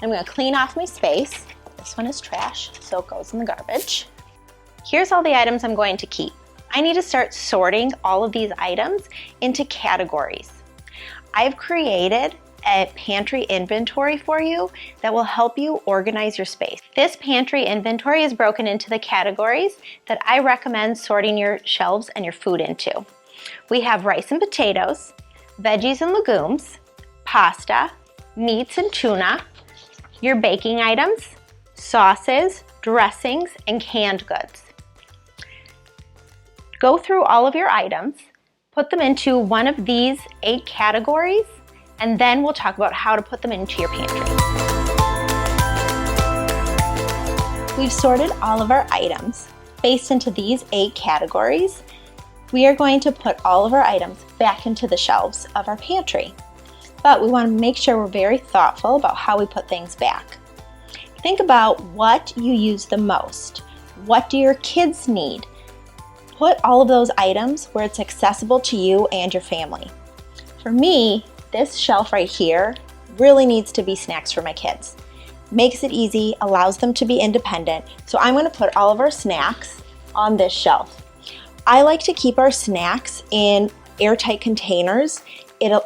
I'm gonna clean off my space. This one is trash, so it goes in the garbage. Here's all the items I'm going to keep. I need to start sorting all of these items into categories. I've created a pantry inventory for you that will help you organize your space. This pantry inventory is broken into the categories that I recommend sorting your shelves and your food into. We have rice and potatoes, veggies and legumes, pasta, meats and tuna, your baking items, sauces, dressings, and canned goods. Go through all of your items, put them into one of these 8 categories, and then we'll talk about how to put them into your pantry. We've sorted all of our items based into these 8 categories. We are going to put all of our items back into the shelves of our pantry. But we want to make sure we're very thoughtful about how we put things back. Think about what you use the most. What do your kids need? Put all of those items where it's accessible to you and your family. For me, this shelf right here really needs to be snacks for my kids. Makes it easy, allows them to be independent, so I'm going to put all of our snacks on this shelf. I like to keep our snacks in airtight containers. It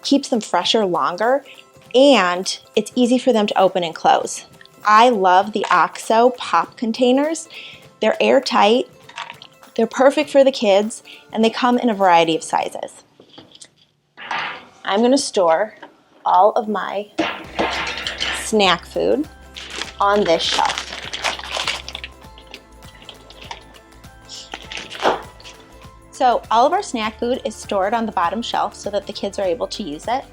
keeps them fresher longer, and it's easy for them to open and close. I love the OXO pop containers. They're airtight, they're perfect for the kids, and they come in a variety of sizes. I'm going to store all of my snack food on this shelf. So all of our snack food is stored on the bottom shelf so that the kids are able to use it.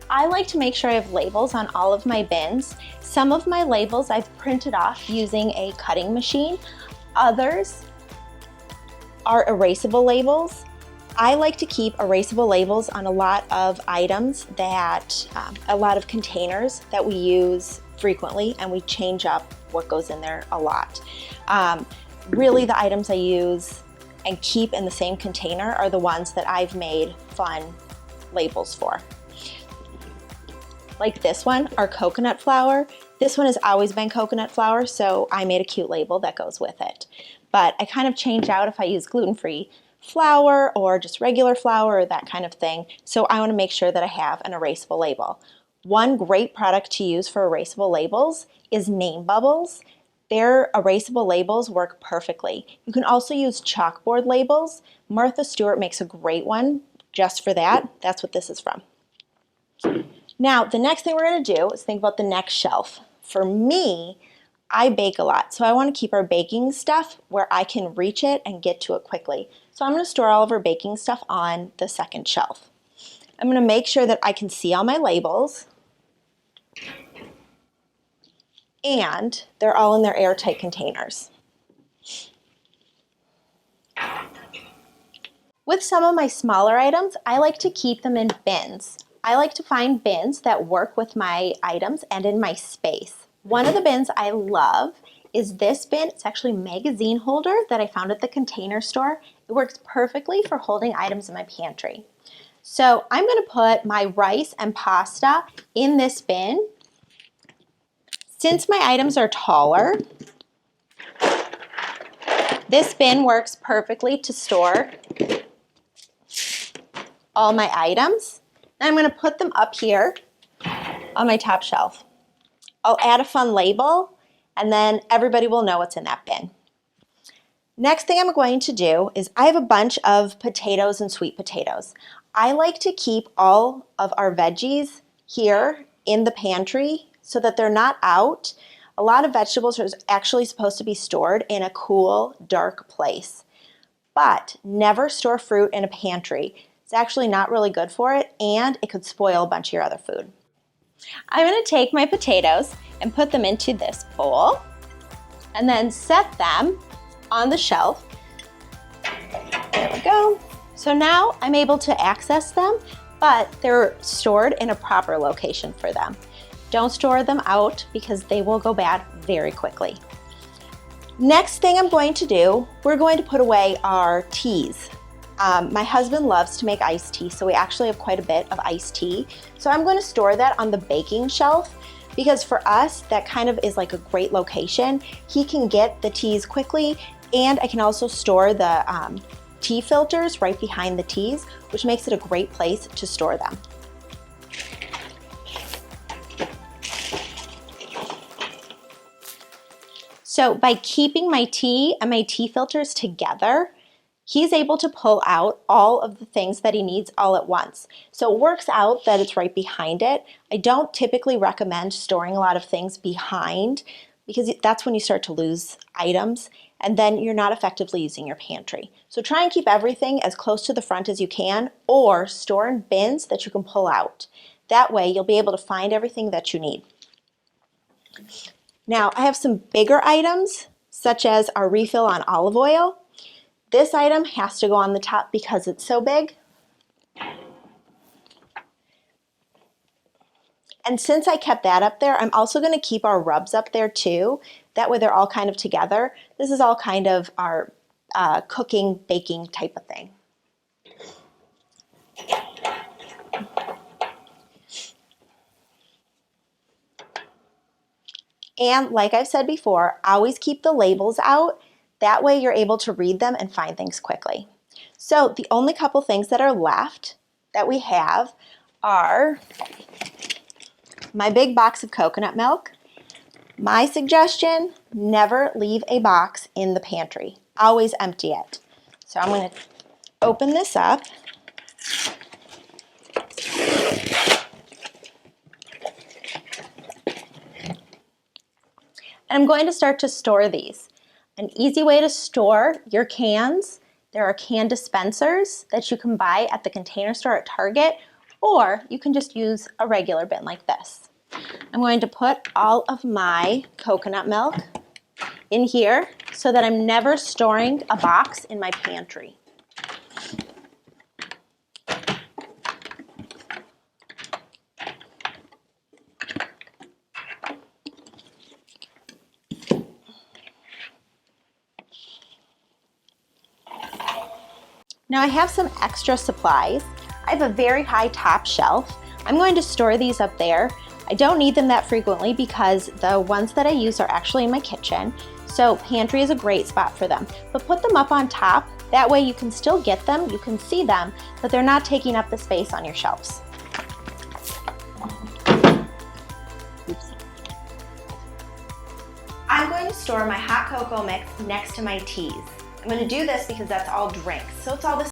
I like to make sure I have labels on all of my bins. Some of my labels I've printed off using a cutting machine. Others are erasable labels. I like to keep erasable labels on a lot of items that, a lot of containers that we use frequently, and we change up what goes in there a lot. Really the items I use and keep in the same container are the ones that I've made fun labels for. Like this one, our coconut flour. This one has always been coconut flour, so I made a cute label that goes with it. But I kind of change out if I use gluten-free flour or just regular flour or that kind of thing. So I want to make sure that I have an erasable label. One great product to use for erasable labels is name bubbles. Their erasable labels work perfectly. You can also use chalkboard labels. Martha Stewart makes a great one just for that. That's what this is from. Now, the next thing we're going to do is think about the next shelf. For me, I bake a lot, so I want to keep our baking stuff where I can reach it and get to it quickly. So I'm going to store all of our baking stuff on the second shelf. I'm going to make sure that I can see all my labels, and they're all in their airtight containers. With some of my smaller items, I like to keep them in bins. I like to find bins that work with my items and in my space. One of the bins I love is this bin. It's actually a magazine holder that I found at the Container Store. It works perfectly for holding items in my pantry. So I'm going to put my rice and pasta in this bin. Since my items are taller, this bin works perfectly to store all my items. I'm going to put them up here on my top shelf. I'll add a fun label, and then everybody will know what's in that bin. Next thing I'm going to do is I have a bunch of potatoes and sweet potatoes. I like to keep all of our veggies here in the pantry so that they're not out. A lot of vegetables are actually supposed to be stored in a cool, dark place. But never store fruit in a pantry. It's actually not really good for it, and it could spoil a bunch of your other food. I'm going to take my potatoes and put them into this bowl and then set them on the shelf. There we go. So now I'm able to access them, but they're stored in a proper location for them. Don't store them out because they will go bad very quickly. Next thing I'm going to do, we're going to put away our teas. My husband loves to make iced tea, so we actually have quite a bit of iced tea. So I'm going to store that on the baking shelf. because for us, that kind of is like a great location. He can get the teas quickly, and I can also store the tea filters right behind the teas, which makes it a great place to store them. So by keeping my tea and my tea filters together, he's able to pull out all of the things that he needs all at once. So it works out that it's right behind it. I don't typically recommend storing a lot of things behind because that's when you start to lose items, and then you're not effectively using your pantry. So try and keep everything as close to the front as you can, or store in bins that you can pull out. That way you'll be able to find everything that you need. Now I have some bigger items, such as our refill on olive oil. This item has to go on the top because it's so big. And since I kept that up there, I'm also going to keep our rubs up there too. That way they're all kind of together. This is all kind of our cooking, baking type of thing. And like I've said before, always keep the labels out. That way you're able to read them and find things quickly. So the only couple things that are left that we have are my big box of coconut milk. My suggestion, never leave a box in the pantry. Always empty it. So I'm going to open this up. And I'm going to start to store these. An easy way to store your cans, there are can dispensers that you can buy at the Container Store at Target, or you can just use a regular bin like this. I'm going to put all of my coconut milk in here so that I'm never storing a box in my pantry. Now I have some extra supplies. I have a very high top shelf. I'm going to store these up there. I don't need them that frequently because the ones that I use are actually in my kitchen. So pantry is a great spot for them. But put them up on top. That way you can still get them, you can see them, but they're not taking up the space on your shelves. Oops. I'm going to store my hot cocoa mix next to my teas. I'm going to do this because that's all drinks. So it's all the